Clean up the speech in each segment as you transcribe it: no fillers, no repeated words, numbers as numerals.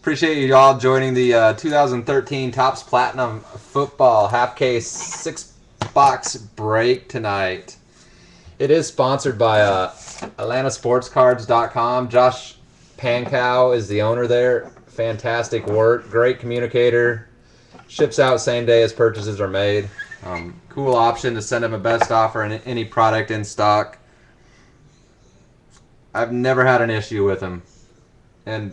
Appreciate you all joining the 2013 Topps Platinum Football half case 6-box break tonight. It is sponsored by AtlantaSportsCards.com. Josh Pankow is the owner there. Fantastic work, great communicator. Ships out same day as purchases are made. Cool option to send him a best offer in any product in stock. I've never had an issue with him, and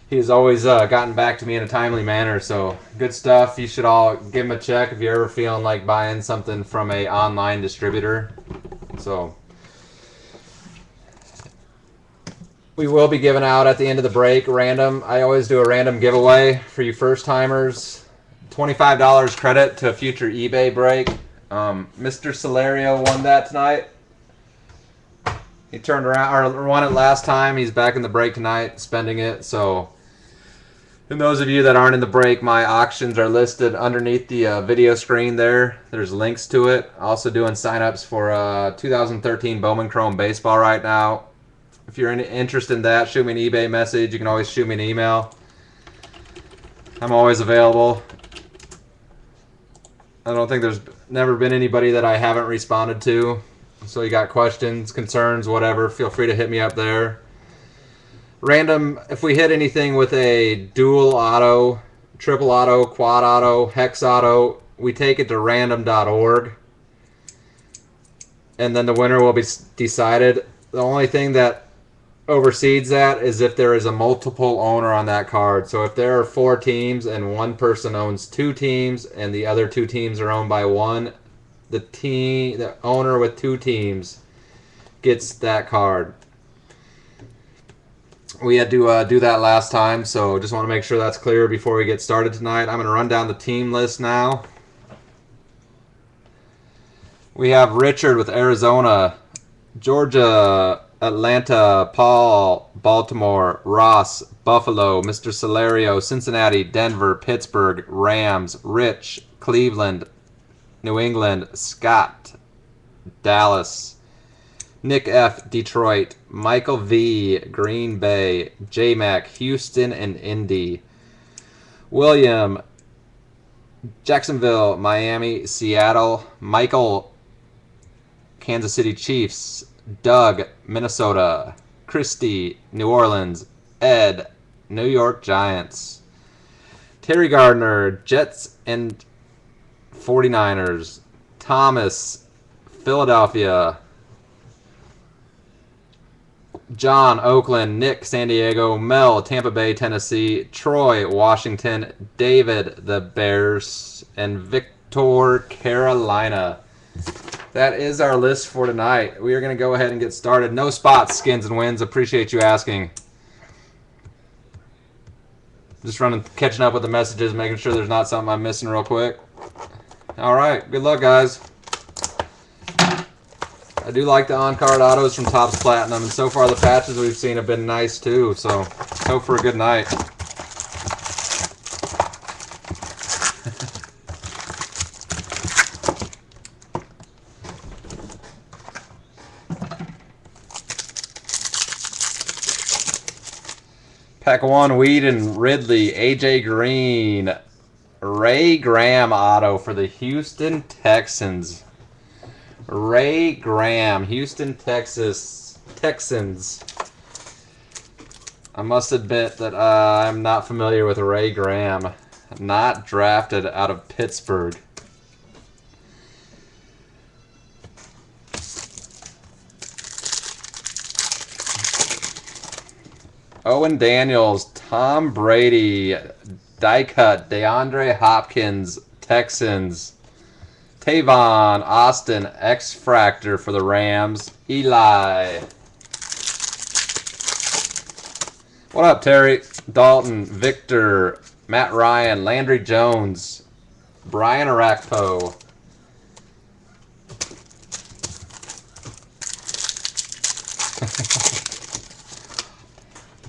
he's always gotten back to me in a timely manner. So good stuff. You should all give him a check if you're ever feeling like buying something from a online distributor. So we will be giving out at the end of the break random. I always do a random giveaway for you first timers. $25 credit to a future eBay break. Mr. Celerio won that tonight. He turned around, or won it last time. He's back in the break tonight, spending it. So, and those of you that aren't in the break, my auctions are listed underneath the video screen there. There's links to it. Also doing signups for 2013 Bowman Chrome Baseball right now. If you're interested in that, shoot me an eBay message. You can always shoot me an email. I'm always available. I don't think there's never been anybody that I haven't responded to. So you got questions, concerns, whatever, feel free to hit me up there. Random, if we hit anything with a dual auto, triple auto, quad auto, hex auto, we take it to random.org. And then the winner will be decided. The only thing that oversees that is if there is a multiple owner on that card. So if there are 4 teams and one person owns 2 teams and the other 2 teams are owned by one, the owner with 2 teams gets that card. We had to do that last time, so just want to make sure that's clear before we get started tonight. I'm going to run down the team list now. We have Richard with Arizona, Georgia, Atlanta, Paul, Baltimore, Ross, Buffalo, Mr. Celerio, Cincinnati, Denver, Pittsburgh, Rams, Rich, Cleveland, New England, Scott, Dallas, Nick F., Detroit, Michael V., Green Bay, J-Mac, Houston and Indy, William, Jacksonville, Miami, Seattle, Michael, Kansas City Chiefs, Doug, Minnesota, Christy, New Orleans, Ed, New York Giants, Terry Gardner, Jets and 49ers, Thomas, Philadelphia, John, Oakland, Nick, San Diego, Mel, Tampa Bay, Tennessee, Troy, Washington, David, the Bears, and Victor, Carolina. That is our list for tonight. We are going to go ahead and get started. No spots, skins, and wins. Appreciate you asking. Just catching up with the messages, making sure there's not something I'm missing real quick. All right, good luck, guys. I do like the on-card autos from Topps Platinum, and so far the patches we've seen have been nice too, so hope for a good night. Pack 1, Whedon, Ridley, AJ Green, Ray Graham auto for the Houston Texans. Ray Graham, Houston, Texans. I must admit that I'm not familiar with Ray Graham. Not drafted out of Pittsburgh. Owen Daniels, Tom Brady, die cut, DeAndre Hopkins, Texans. Tavon Austin, X-Fractor for the Rams. Eli. What up, Terry? Dalton, Victor, Matt Ryan, Landry Jones, Brian Arakpo.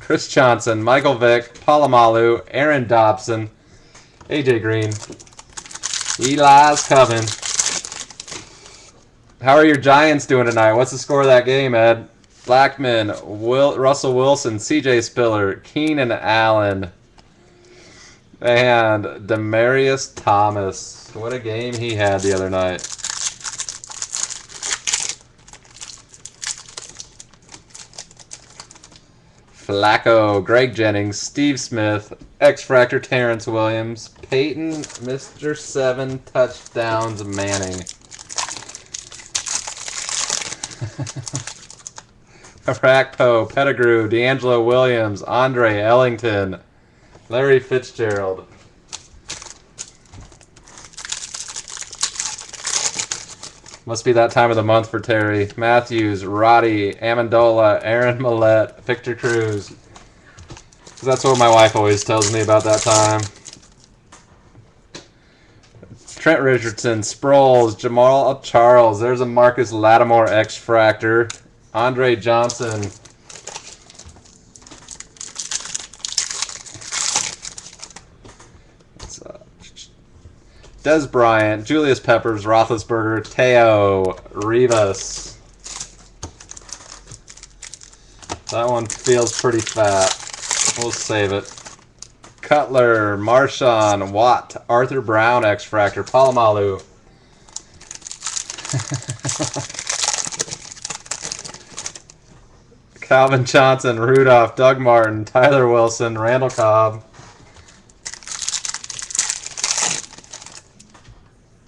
Chris Johnson, Michael Vick, Palomalu, Aaron Dobson, AJ Green. Eli's coming. How are your Giants doing tonight? What's the score of that game, Ed? Blackman, Russell Wilson, C.J. Spiller, Keenan Allen, and Demaryius Thomas. What a game he had the other night. Flacco, Greg Jennings, Steve Smith, X-Fractor Terrence Williams, Peyton, Mr. 7 touchdowns Manning. Arakpo, Pettigrew, D'Angelo Williams, Andre Ellington, Larry Fitzgerald. Must be that time of the month for Terry. Matthews, Roddy, Amendola, Aaron Millette, Victor Cruz. That's what my wife always tells me about that time. Trent Richardson, Sproles, Jamal Charles. There's a Marcus Lattimore X-Fractor. Andre Johnson. Des Bryant, Julius Peppers, Roethlisberger, Teo, Rivas. That one feels pretty fat. We'll save it. Cutler, Marshawn, Watt, Arthur Brown, X-Fractor, Palomalu. Calvin Johnson, Rudolph, Doug Martin, Tyler Wilson, Randall Cobb.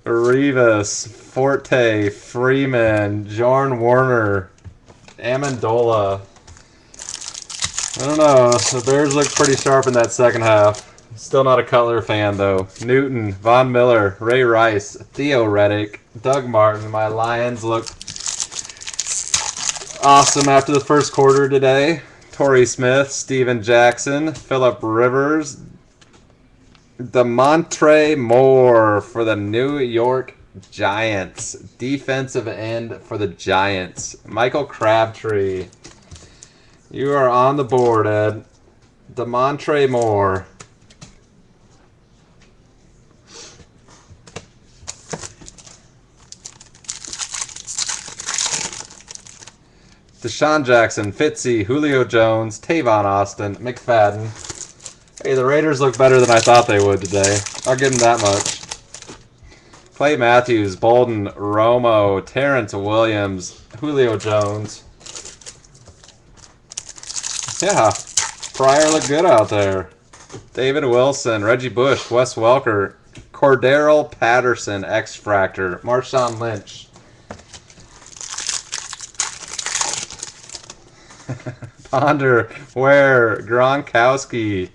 Rivas, Forte, Freeman, Jorn Warner, Amendola. I don't know. The Bears look pretty sharp in that second half. Still not a Cutler fan, though. Newton, Von Miller, Ray Rice, Theo Reddick, Doug Martin. My Lions look awesome after the first quarter today. Torrey Smith, Steven Jackson, Phillip Rivers, DeMontre Moore for the New York Giants. Defensive end for the Giants. Michael Crabtree. You are on the board, Ed. DeMontre Moore. Deshaun Jackson, Fitzy, Julio Jones, Tavon Austin, McFadden. Hey, the Raiders look better than I thought they would today. I'll give them that much. Clay Matthews, Bolden, Romo, Terrence Williams, Julio Jones. Yeah, Pryor looked good out there. David Wilson, Reggie Bush, Wes Welker, Cordero Patterson, X-Fractor, Marshawn Lynch. Ponder, Ware, Gronkowski,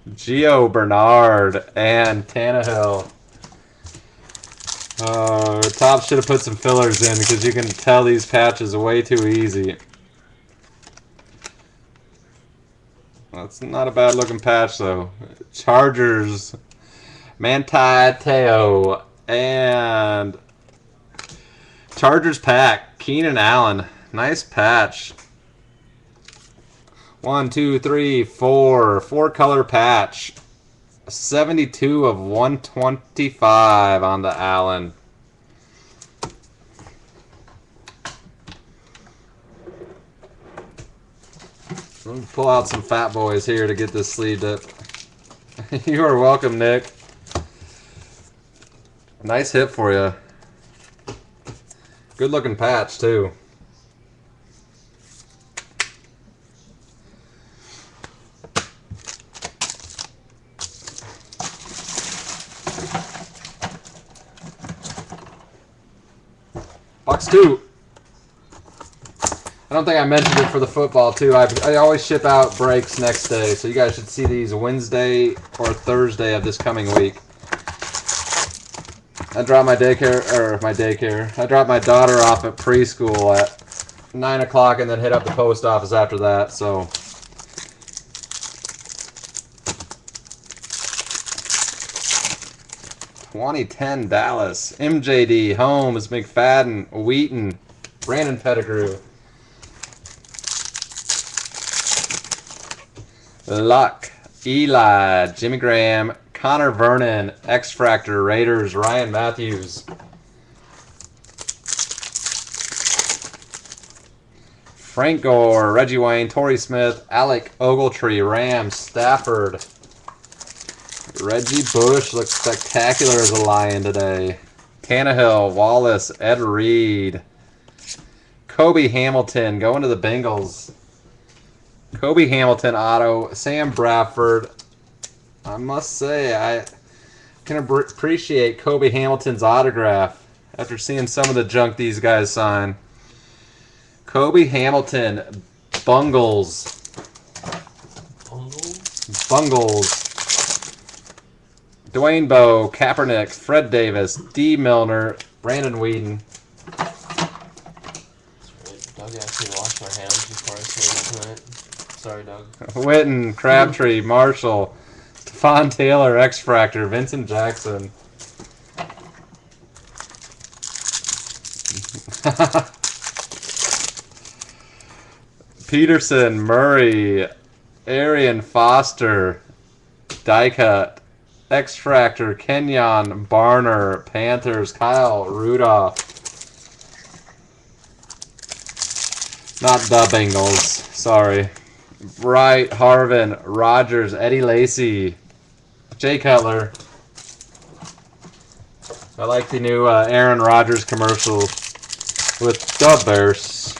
Gio Bernard, and Tannehill. Top should have put some fillers in because you can tell these patches way too easy. That's not a bad looking patch though. Chargers, Manti Te'o, and Chargers pack, Keenan Allen. Nice patch. 1, 2, 3, 4. 4-color patch. 72 of 125 on the Allen. Let me pull out some fat boys here to get this sleeved up. You are welcome, Nick. Nice hit for you. Good looking patch, too. Box 2. I don't think I mentioned it for the football, too. I always ship out breaks next day, so you guys should see these Wednesday or Thursday of this coming week. I dropped my daycare. I dropped my daughter off at preschool at 9 o'clock and then hit up the post office after that, so. (2010) Dallas, MJD, Holmes, McFadden, Wheaton, Brandon Pettigrew. Luck, Eli, Jimmy Graham, Connor Vernon, X-Fractor, Raiders, Ryan Matthews. Frank Gore, Reggie Wayne, Torrey Smith, Alec Ogletree, Rams, Stafford. Reggie Bush looks spectacular as a Lion today. Tannehill, Wallace, Ed Reed. Kobe Hamilton going to the Bengals. Kobe Hamilton auto. Sam Bradford. I must say, I can appreciate Kobe Hamilton's autograph after seeing some of the junk these guys sign. Kobe Hamilton, Bungles. Bungles. Dwayne Bowe, Kaepernick, Fred Davis, D. Milner, Brandon Weeden. Doug actually washed our hands before I came tonight. Sorry, Doug. Witten, Crabtree, Marshall, Stephon Taylor, X-Fractor, Vincent Jackson. Peterson, Murray, Arian Foster, die cut, X-Fractor, Kenyon, Barner, Panthers, Kyle Rudolph. Not the Bengals, sorry. Wright, Harvin, Rogers, Eddie Lacy, Jay Cutler. I like the new Aaron Rodgers commercial with the Bears.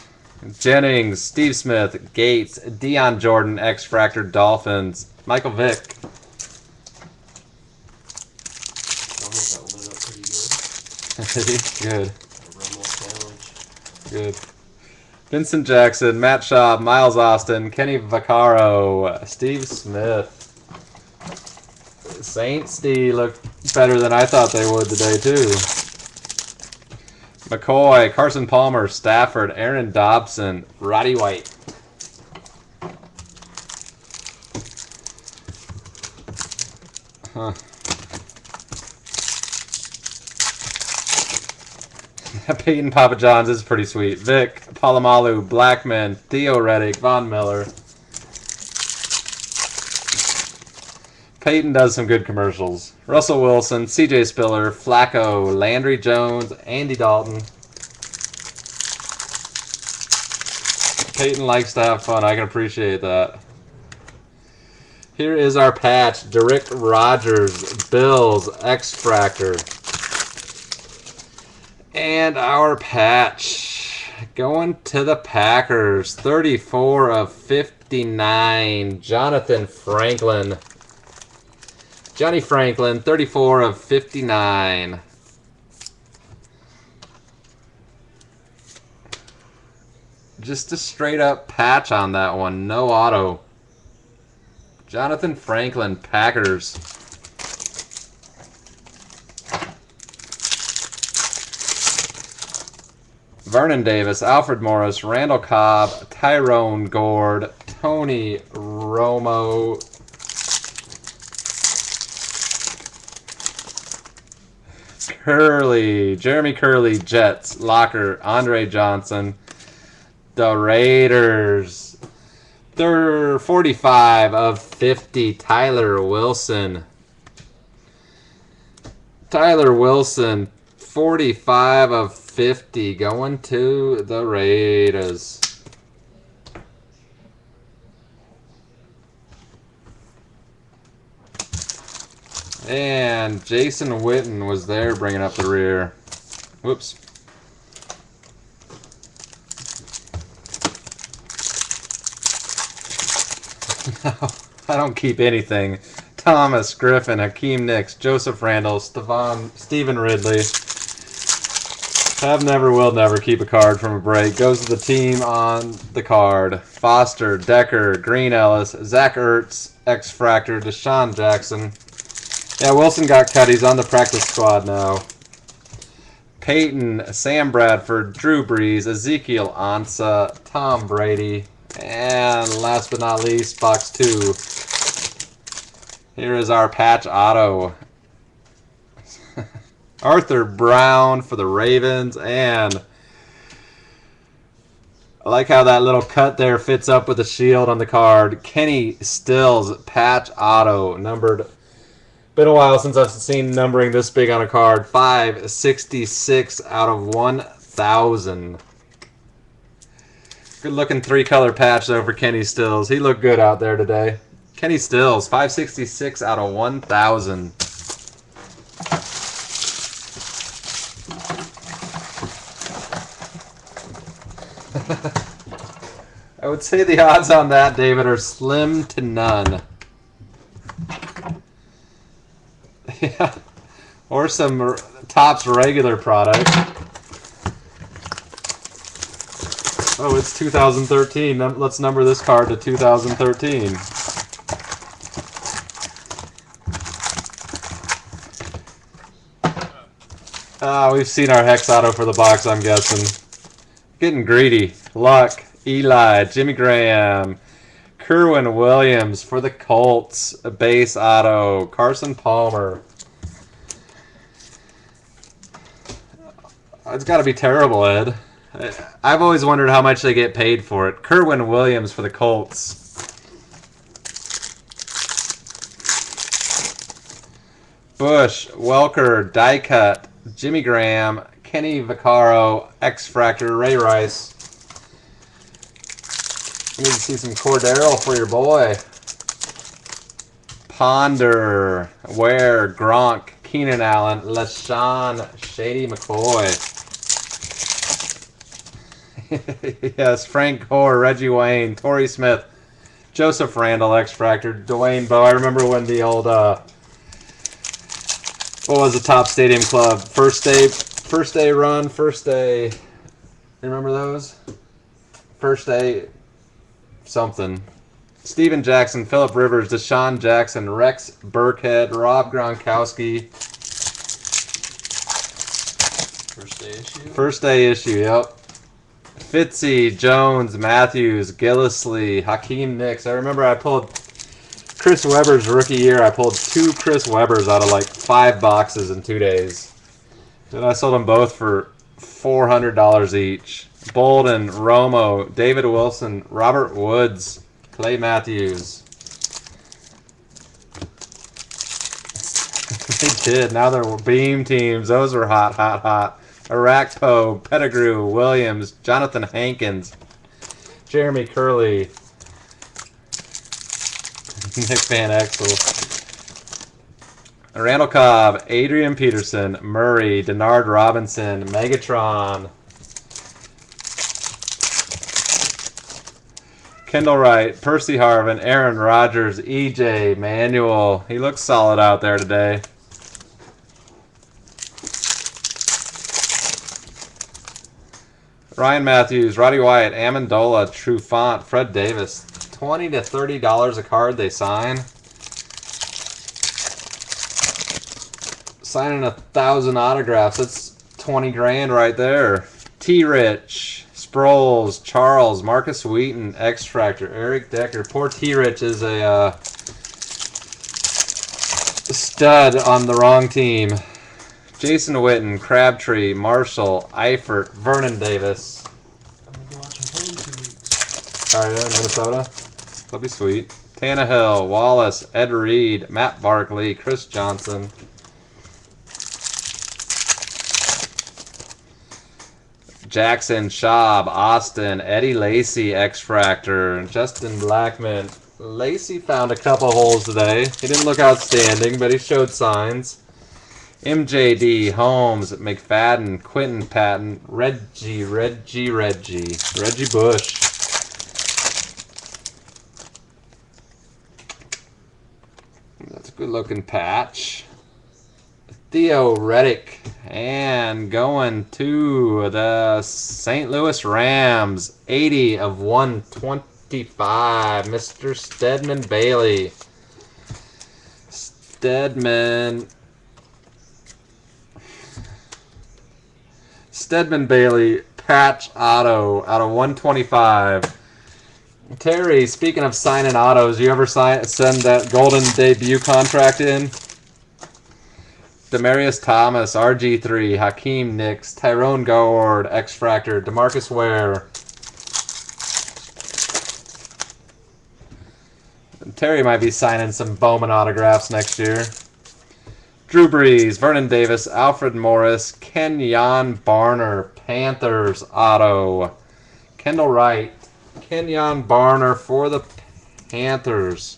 Jennings, Steve Smith, Gates, Deion Jordan, X-Fractor, Dolphins, Michael Vick. Good. Good. Vincent Jackson, Matt Schaub, Miles Austin, Kenny Vaccaro, Steve Smith. Saints D looked better than I thought they would today, too. McCoy, Carson Palmer, Stafford, Aaron Dobson, Roddy White. Huh. Peyton Papa John's is pretty sweet. Vic, Palomalu, Blackman, Theo Reddick, Von Miller. Peyton does some good commercials. Russell Wilson, CJ Spiller, Flacco, Landry Jones, Andy Dalton. Peyton likes to have fun. I can appreciate that. Here is our patch. Derek Rogers, Bills, X-Fractor. And our patch going to the Packers. 34 of 59. Jonathan Franklin. Johnny Franklin, 34 of 59. Just a straight up patch on that one. No auto. Jonathan Franklin, Packers. Vernon Davis, Alfred Morris, Randall Cobb, Tyrone Gord, Tony Romo. Curley, Jeremy Curley, Jets, Locker, Andre Johnson, the Raiders. They're 45 of 50, Tyler Wilson. Tyler Wilson, 45 of 50, going to the Raiders. And Jason Witten was there bringing up the rear. Whoops. No, I don't keep anything. Thomas, Griffin, Hakeem Nicks, Joseph Randall, Stephen Ridley. Have never, will never keep a card from a break. Goes to the team on the card. Foster, Decker, Green Ellis, Zach Ertz, X-Fractor, Deshaun Jackson. Yeah, Wilson got cut. He's on the practice squad now. Peyton, Sam Bradford, Drew Brees, Ezekiel Ansah, Tom Brady, and last but not least, box 2. Here is our patch auto. Arthur Brown for the Ravens, and I like how that little cut there fits up with the shield on the card. Kenny Stills, patch auto, numbered. Been a while since I've seen numbering this big on a card. 566 out of 1,000. Good looking 3-color patch though for Kenny Stills. He looked good out there today. Kenny Stills, 566 out of 1,000. I would say the odds on that, David, are slim to none. Yeah. Or some Topps regular product. Oh, it's 2013. Let's number this card to 2013. We've seen our Hex Auto for the box, I'm guessing. Getting greedy. Luck, Eli, Jimmy Graham, Kerwin Williams for the Colts, a base auto, Carson Palmer. It's got to be terrible, Ed. I've always wondered how much they get paid for it. Kerwin Williams for the Colts. Bush, Welker, Die Cut, Jimmy Graham, Kenny Vaccaro, X-Fractor, Ray Rice. You need to see some Cordero for your boy. Ponder, Ware, Gronk, Keenan Allen, LaShawn, Shady McCoy. Yes, Frank Gore, Reggie Wayne, Torrey Smith, Joseph Randall, X-Fractor, Dwayne Bowe. I remember when the old, what was the Top Stadium Club? First day run, first day, you remember those? First day something. Steven Jackson, Phillip Rivers, Deshaun Jackson, Rex Burkhead, Rob Gronkowski. First day issue? First day issue, yep. Fitzy, Jones, Matthews, Gillislee, Hakeem Nicks. I remember I pulled Chris Webber's rookie year. I pulled 2 Chris Webbers out of like 5 boxes in 2 days. And I sold them both for $400 each. Bolden, Romo, David Wilson, Robert Woods, Clay Matthews. They did. Now they're beam teams. Those were hot, hot, hot. Arakpo, Pettigrew, Williams, Jonathan Hankins, Jeremy Curley, Nick Van Exel, Randall Cobb, Adrian Peterson, Murray, Denard Robinson, Megatron, Kendall Wright, Percy Harvin, Aaron Rodgers, EJ Manuel. He looks solid out there today. Ryan Matthews, Roddy Wyatt, Amendola, Trufant, Fred Davis. $20 to $30 a card they sign. Signing 1,000 autographs. That's 20 grand right there. T-Rich, Sproles, Charles, Marcus Wheaton, X-Fractor, Eric Decker. Poor T-Rich is a stud on the wrong team. Jason Witten, Crabtree, Marshall, Eifert, Vernon Davis. I'm going to go watch him play in 2 weeks. Alright, Minnesota. That'll be sweet. Tannehill, Wallace, Ed Reed, Matt Barkley, Chris Johnson. Jackson, Schaub, Austin, Eddie Lacy, X-Fractor, Justin Blackman. Lacy found a couple holes today. He didn't look outstanding, but he showed signs. MJD, Holmes, McFadden, Quentin Patton, Reggie Bush. That's a good looking patch. Theo Reddick, and going to the St. Louis Rams, 80 of 125, Mr. Stedman Bailey. Stedman Bailey, patch auto out of 125. Terry, speaking of signing autos, you ever send that golden debut contract in? Demarius Thomas, RG3, Hakeem Nicks, Tyrone Gord, X-Fractor, DeMarcus Ware. Terry might be signing some Bowman autographs next year. Drew Brees, Vernon Davis, Alfred Morris, Kenyon Barner, Panthers auto. Kendall Wright, Kenyon Barner for the Panthers.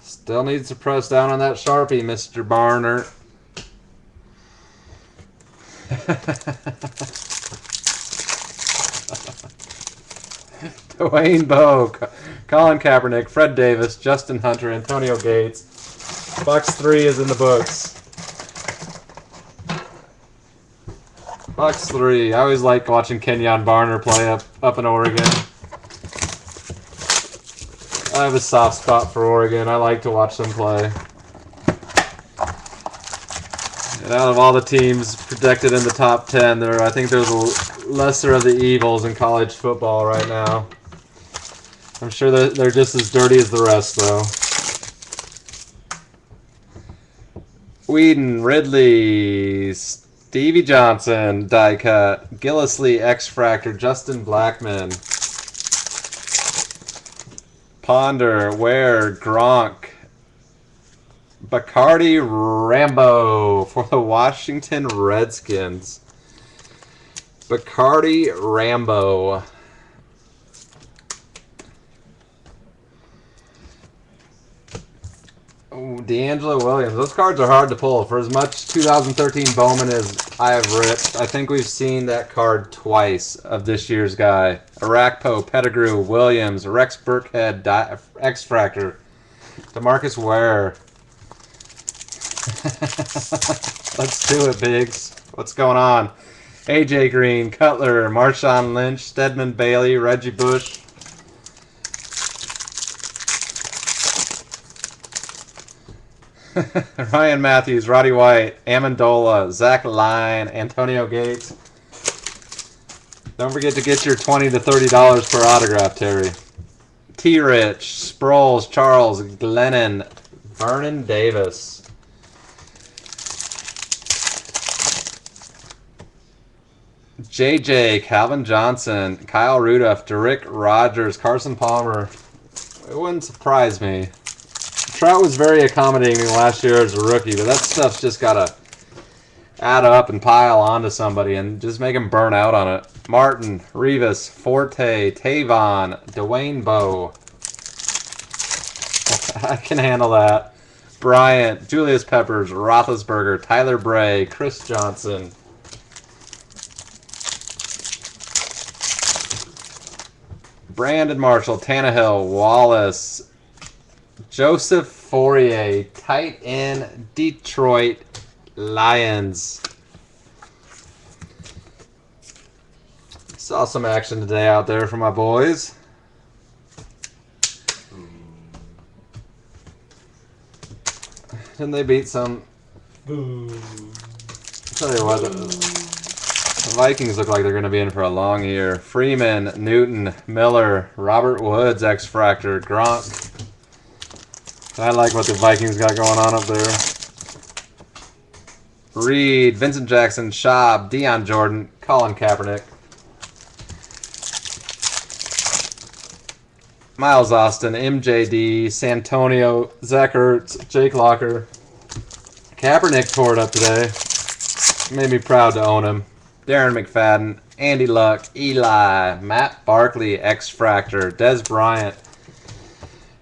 Still needs to press down on that Sharpie, Mr. Barner. Dwayne Bowe, Colin Kaepernick, Fred Davis, Justin Hunter, Antonio Gates. Bucks 3 is in the books. Bucks 3. I always like watching Kenyon Barner play up in Oregon. I have a soft spot for Oregon. I like to watch them play. And out of all the teams projected in the top 10, I think there's a lesser of the evils in college football right now. I'm sure they're just as dirty as the rest, though. Whedon, Ridley, Stevie Johnson, die cut. Gillislee, X-Fractor, Justin Blackman. Ponder, Ware, Gronk. Bacardi Rambo for the Washington Redskins. Bacardi Rambo. Oh, D'Angelo Williams. Those cards are hard to pull. For as much 2013 Bowman as I have ripped, I think we've seen that card twice of this year's guy. Arakpo, Pettigrew, Williams, Rex Burkhead, X-Fractor, DeMarcus Ware. Let's do it, Biggs. What's going on? AJ Green, Cutler, Marshawn Lynch, Stedman Bailey, Reggie Bush. Ryan Matthews, Roddy White, Amendola, Zach Line, Antonio Gates. Don't forget to get your $20 to $30 per autograph, Terry. T-Rich, Sproles, Charles, Glennon, Vernon Davis. JJ, Calvin Johnson, Kyle Rudolph, Derrick Rogers, Carson Palmer. It wouldn't surprise me. Trout was very accommodating last year as a rookie, but that stuff's just got to add up and pile onto somebody and just make him burn out on it. Martin, Rivas, Forte, Tavon, Dwayne Bowe. I can handle that. Bryant, Julius Peppers, Roethlisberger, Tyler Bray, Chris Johnson. Brandon Marshall, Tannehill, Wallace, Joseph Fourier, tight end, Detroit Lions. Saw some action today out there from my boys. Didn't they beat some? Boo. Tell you what, the Vikings look like they're going to be in for a long year. Freeman, Newton, Miller, Robert Woods, X-Fractor, Gronk. I like what the Vikings got going on up there. Reed, Vincent Jackson, Schaub, Deion Jordan, Colin Kaepernick. Miles Austin, MJD, Santonio, Zach Ertz, Jake Locker. Kaepernick tore it up today. Made me proud to own him. Darren McFadden, Andy Luck, Eli, Matt Barkley, X-Fractor, Dez Bryant.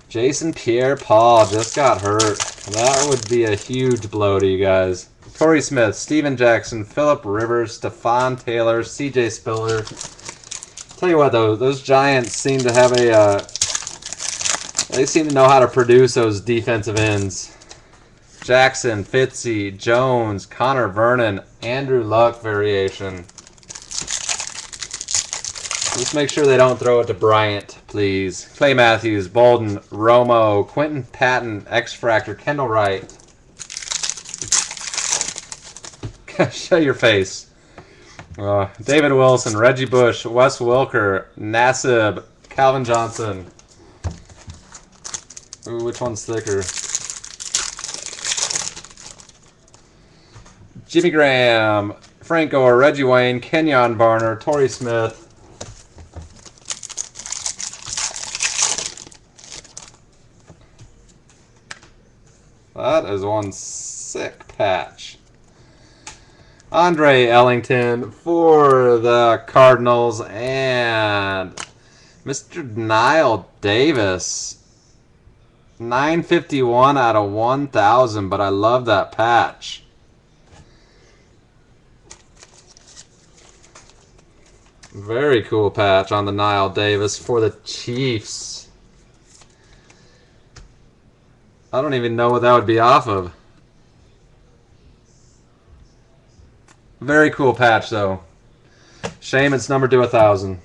Jason Pierre-Paul just got hurt. That would be a huge blow to you guys. Torrey Smith, Steven Jackson, Phillip Rivers, Stephon Taylor, CJ Spiller. Tell you what, though, those Giants seem to have they seem to know how to produce those defensive ends. Jackson, Fitzy, Jones, Connor Vernon, Andrew Luck variation. Just make sure they don't throw it to Bryant, please. Clay Matthews, Bolden, Romo, Quentin Patton, X-Fractor, Kendall Wright. Show your face. David Wilson, Reggie Bush, Wes Welker, Nassib, Calvin Johnson. Ooh, which one's thicker? Jimmy Graham, Frank Gore, Reggie Wayne, Kenyon Barner, Torrey Smith. That is one sick patch. Andre Ellington for the Cardinals and Mr. Niall Davis. 951 out of 1,000, but I love that patch. Very cool patch on the Niall Davis for the Chiefs. I don't even know what that would be off of. Very cool patch, though. Shame it's numbered to 1,000.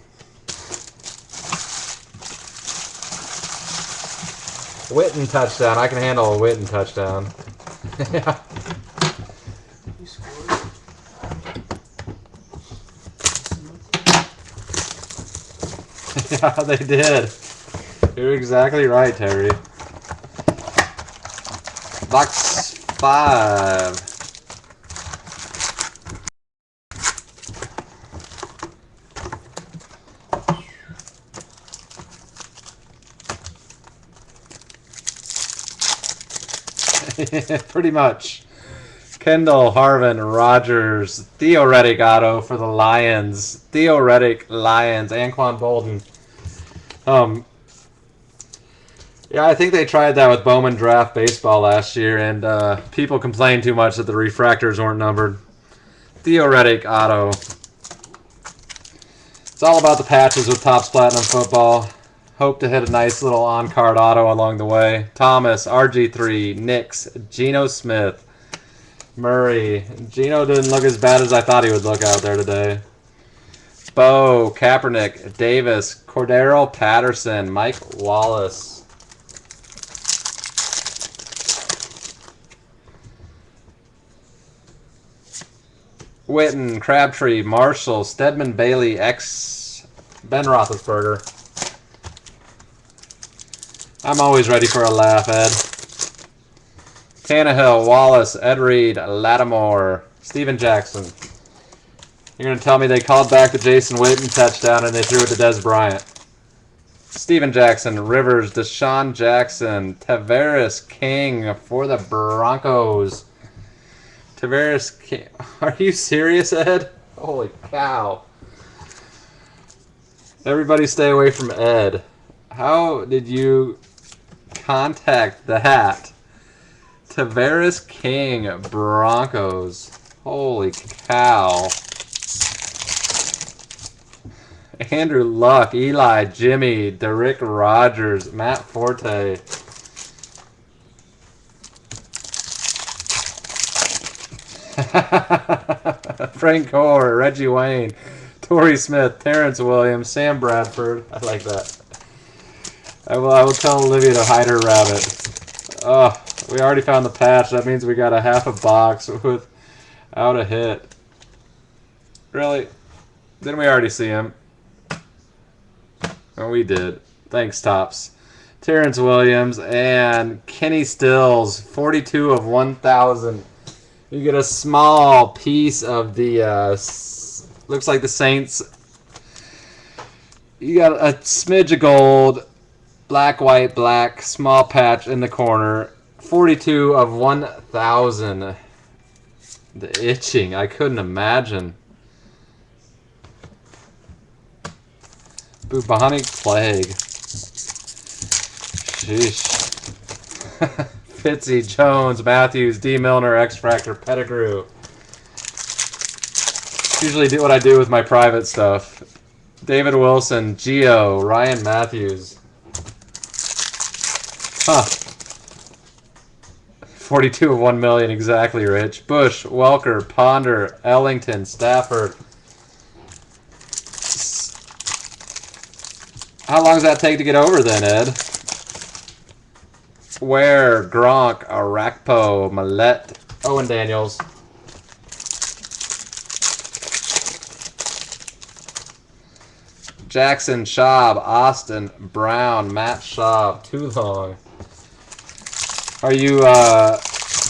Witten touchdown. I can handle a Witten touchdown. Yeah. You scored. Yeah, they did. You're exactly right, Terry. Box 5. Pretty much. Kendall, Harvin, Rogers, Theoretic auto for the Lions. Theoretic Lions. Anquan Bolden. Yeah, I think they tried that with Bowman Draft Baseball last year, and people complained too much that the refractors weren't numbered. Theoretic auto. It's all about the patches with Topps Platinum Football. Hope to hit a nice little on-card auto along the way. Thomas, RG3, Nix, Geno Smith, Murray. Geno didn't look as bad as I thought he would look out there today. Bo, Kaepernick, Davis, Cordero Patterson, Mike Wallace. Witten, Crabtree, Marshall, Stedman Bailey, ex Ben Roethlisberger. I'm always ready for a laugh, Ed. Tannehill, Wallace, Ed Reed, Lattimore, Steven Jackson. You're going to tell me they called back the Jason Witten touchdown and they threw it to Dez Bryant. Steven Jackson, Rivers, Deshaun Jackson, Tavares King for the Broncos. Tavares King. Are you serious, Ed? Holy cow. Everybody stay away from Ed. How did you contact that? Tavares King, Broncos. Holy cow. Andrew Luck, Eli, Jimmy, Derek Rogers, Matt Forte. Frank Gore, Reggie Wayne, Torrey Smith, Terrence Williams, Sam Bradford. I like that. I will tell Olivia to hide her rabbit. Oh, we already found the patch. That means we got a half a box without a hit. Really? Didn't we already see him? Oh, we did. Thanks, Topps. Terrence Williams and Kenny Stills, 42 of 1,000. You get a small piece of the, looks like the Saints. You got a smidge of gold, black, white, black, small patch in the corner. 42 of 1,000. The itching, I couldn't imagine. Bubonic Plague. Sheesh. Fitzy, Jones, Matthews, D. Milner, X-Fractor, Pettigrew. Usually do what I do with my private stuff. David Wilson, Gio, Ryan Matthews. Huh. 42 of 1 million, exactly, Rich. Bush, Welker, Ponder, Ellington, Stafford. How long does that take to get over then, Ed? Ware, Gronk, Arakpo, Millette, Owen Daniels. Jackson, Schaub, Austin, Brown, Matt Schaub. Too long. Are you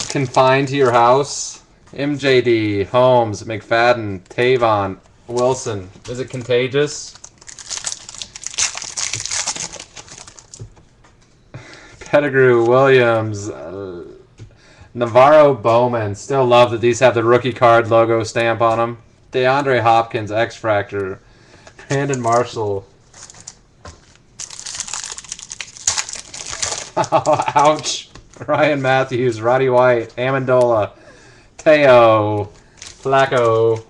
confined to your house? MJD, Holmes, McFadden, Tavon, Wilson. Is it contagious? Pettigrew, Williams, Navarro, Bowman. Still love that these have the rookie card logo stamp on them. DeAndre Hopkins, X-Fractor. Brandon Marshall. Ouch. Ryan Matthews, Roddy White, Amendola, Teo, Flacco.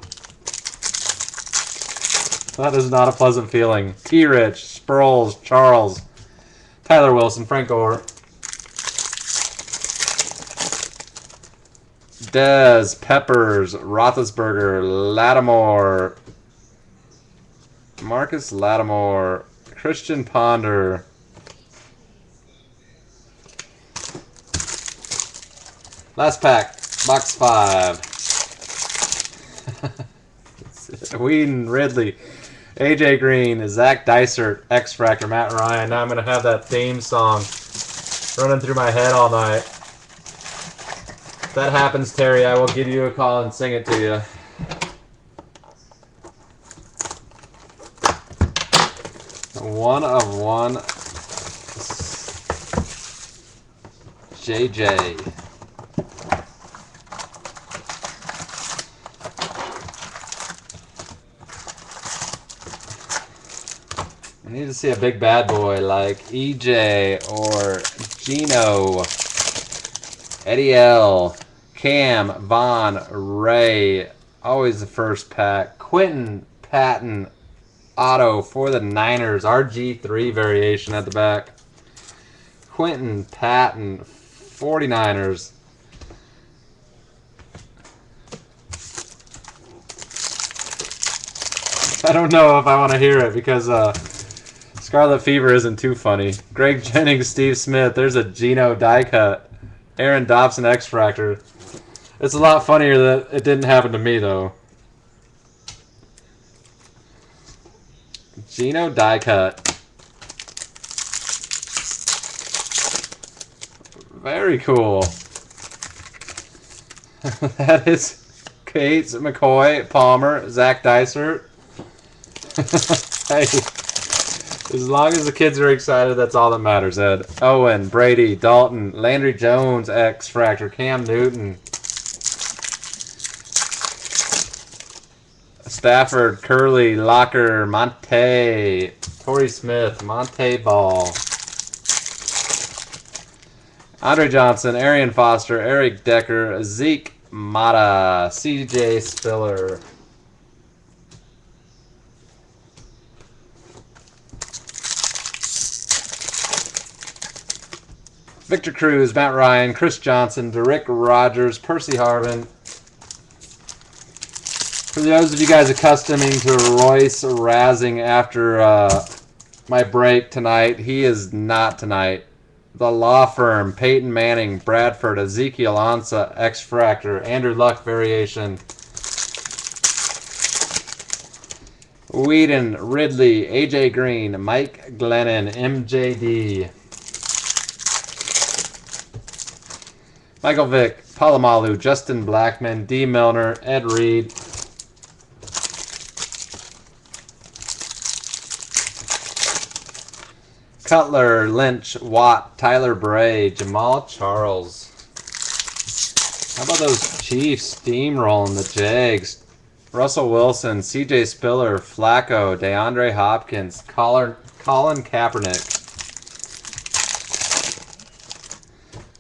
That is not a pleasant feeling. T-Rich, Sproles, Charles, Tyler Wilson, Frank Gore. Dez, Peppers, Roethlisberger, Lattimore, Marcus Lattimore, Christian Ponder. Last pack, box 5. Whedon, Ridley, AJ Green, Zach Dysert, X Fractor, Matt Ryan. Now I'm going to have that theme song running through my head all night. If that happens, Terry, I will give you a call and sing it to you. One of one. JJ. I need to see a big bad boy like EJ or Gino, Eddie L, Cam, Von, Ray, always the first pack, Quentin, Patton, Auto for the Niners, RG3 variation at the back, Quentin, Patton, 49ers. I don't know if I want to hear it because Scarlet Fever isn't too funny. Greg Jennings, Steve Smith. There's a Geno die cut. Aaron Dobson X Fractor. It's a lot funnier that it didn't happen to me though. Geno die cut. Very cool. That is Cates, McCoy, Palmer, Zach Dysert. Hey, as long as the kids are excited, that's all that matters, Ed. Owen, Brady, Dalton, Landry Jones, X Fractor, Cam Newton, Stafford, Curley, Locker, Monte, Torrey Smith, Monte Ball, Andre Johnson, Arian Foster, Eric Decker, Zeke Mata, CJ Spiller. Victor Cruz, Matt Ryan, Chris Johnson, Derek Rogers, Percy Harvin. For those of you guys accustoming to Royce razzing after my break tonight, he is not tonight. The Law Firm, Peyton Manning, Bradford, Ezekiel Ansah, X Fractor, Andrew Luck variation. Whedon, Ridley, AJ Green, Mike Glennon, MJD. Michael Vick, Palomalu, Justin Blackman, D. Milner, Ed Reed. Cutler, Lynch, Watt, Tyler Bray, Jamal Charles. How about those Chiefs steamrolling the Jags? Russell Wilson, CJ Spiller, Flacco, DeAndre Hopkins, Colin Kaepernick.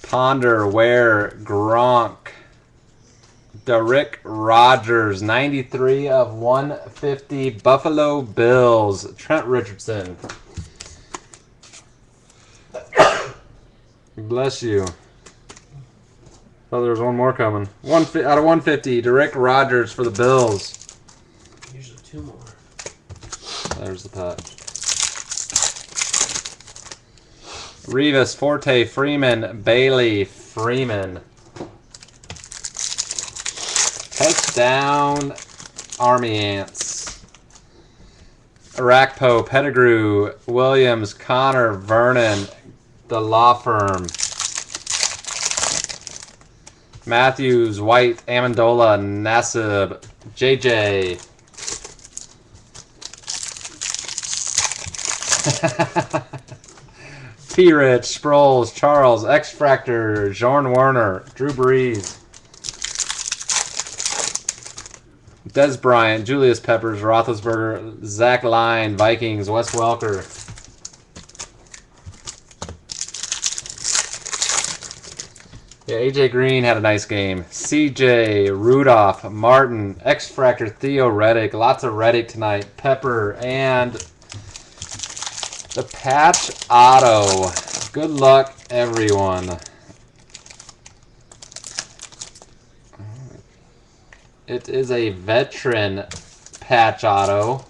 Ponder, Ware, Gronk, Derek Rogers, 93 of 150, Buffalo Bills, Trent Richardson. Bless you. Oh, there's one more coming. Out of 150, Derek Rogers for the Bills. Usually 2 more. There's the patch. Rivas, Forte, Freeman, Bailey, Freeman. Heads down, Army Ants. Arakpo, Pettigrew, Williams, Connor, Vernon, The Law Firm. Matthews, White, Amendola, Nassib, JJ. T-Rich, Sproles, Charles, X Fractor, Jorn Werner, Drew Brees, Des Bryant, Julius Peppers, Roethlisberger, Zach Line, Vikings, Wes Welker. Yeah, AJ Green had a nice game. CJ, Rudolph, Martin, X-Fractor, Theo Reddick. Lots of Reddick tonight. Pepper, and the patch auto. Good luck, everyone. It is a veteran patch auto.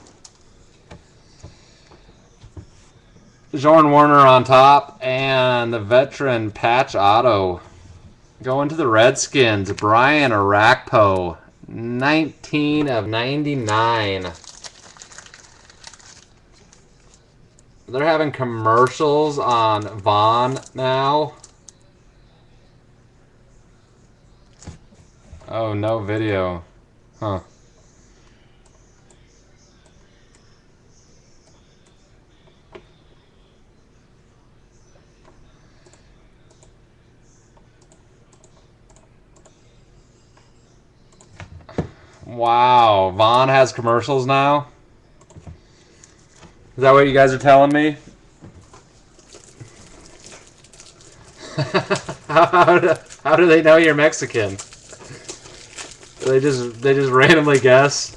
Jordan Warner on top, and the veteran patch auto. Going to the Redskins, Brian Arakpo, 19 of 99. They're having commercials on Vaughn now. Oh, no video. Huh. Wow, Vaughn has commercials now? Is that what you guys are telling me? How do they know you're Mexican? They just randomly guess.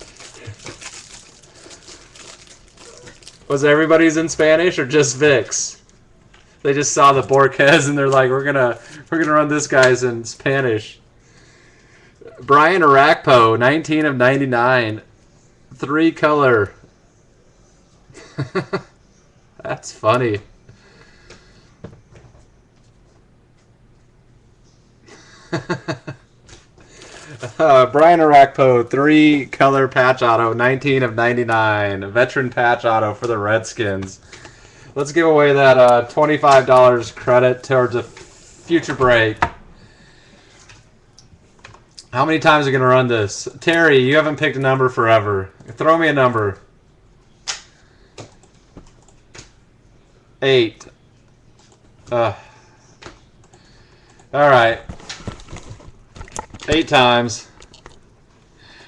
Was everybody's in Spanish or just Vic's? They just saw the Borquez and they're like, we're gonna run this guy's in Spanish. Brian Arakpo, 19 of 99, 3-color. That's funny. Brian Arakpo, 3-color patch auto, 19 of 99. Veteran patch auto for the Redskins. Let's give away that $25 credit towards a future break. How many times are we going to run this? Terry, you haven't picked a number forever. Throw me a number. 8. All right. 8 times.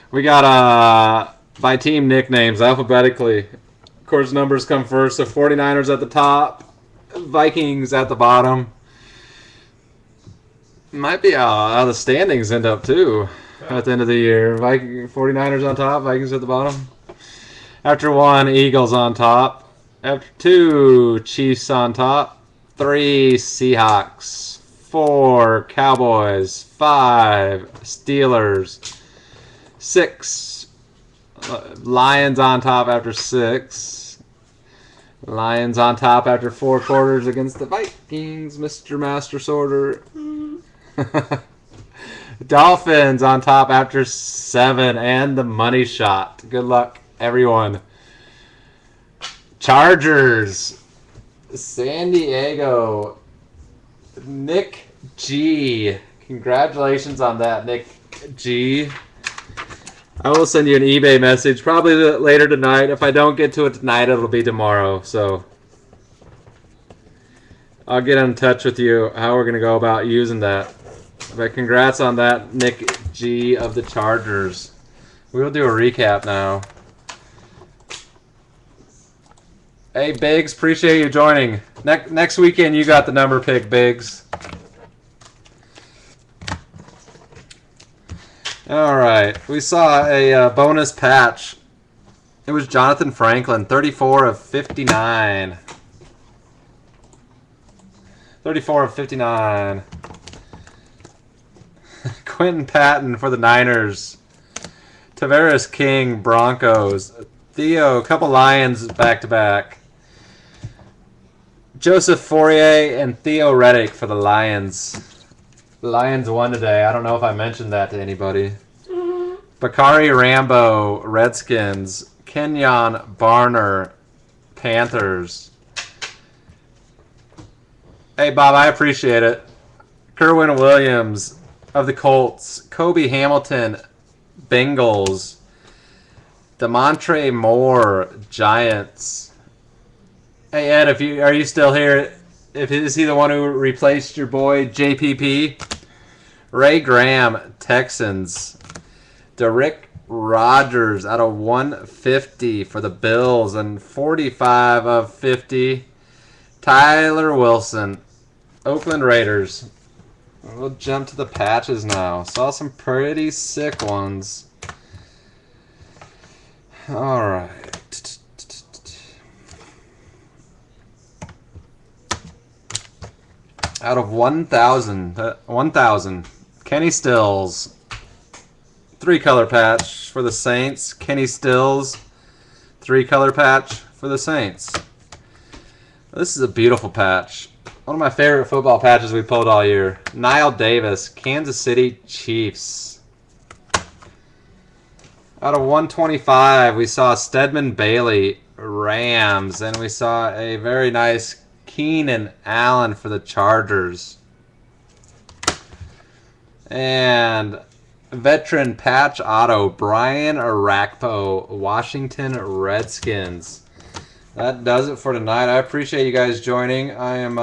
We got by team nicknames alphabetically. Of course, numbers come first. So 49ers at the top, Vikings at the bottom. Might be how the standings end up too at the end of the year. 49ers on top, Vikings at the bottom. After 1, Eagles on top. After 2, Chiefs on top. 3, Seahawks. 4, Cowboys. 5, Steelers. 6, Lions on top after 6. Lions on top after 4 quarters against the Vikings, Mr. Master Sorter. Dolphins on top after 7, and the money shot. Good luck, everyone. Chargers, San Diego, Nick G. Congratulations on that, Nick G. I will send you an eBay message probably later tonight. If I don't get to it tonight, it'll be tomorrow. So I'll get in touch with you how we're going to go about using that. But congrats on that, Nick G of the Chargers. We'll do a recap now. Hey, Biggs, appreciate you joining. Next weekend, you got the number pick, Biggs. All right, we saw a bonus patch. It was Jonathan Franklin, 34 of 59. 34 of 59. Quentin Patton for the Niners. Tavares King, Broncos. Theo, a couple Lions back-to-back. Joseph Fourier and Theo Reddick for the Lions. The Lions won today. I don't know if I mentioned that to anybody. Bakari Rambo, Redskins. Kenyon Barner, Panthers. Hey, Bob, I appreciate it. Kerwin Williams of the Colts. Kobe Hamilton, Bengals. Demontre Moore, Giants. Hey, Ed, are you still here? Is he the one who replaced your boy JPP? Ray Graham, Texans. Derek Rogers out of 150 for the Bills and 45 of 50. Tyler Wilson, Oakland Raiders. We'll jump to the patches now. Saw some pretty sick ones. All right. Out of 1,000, Kenny Stills. 3-color patch for the Saints. Kenny Stills. 3-color patch for the Saints. This is a beautiful patch. One of my favorite football patches we pulled all year. Niall Davis, Kansas City Chiefs. Out of 125, we saw Stedman Bailey, Rams. And we saw a very nice Keenan Allen for the Chargers. And veteran patch auto, Brian Arakpo, Washington Redskins. That does it for tonight. I appreciate you guys joining. I am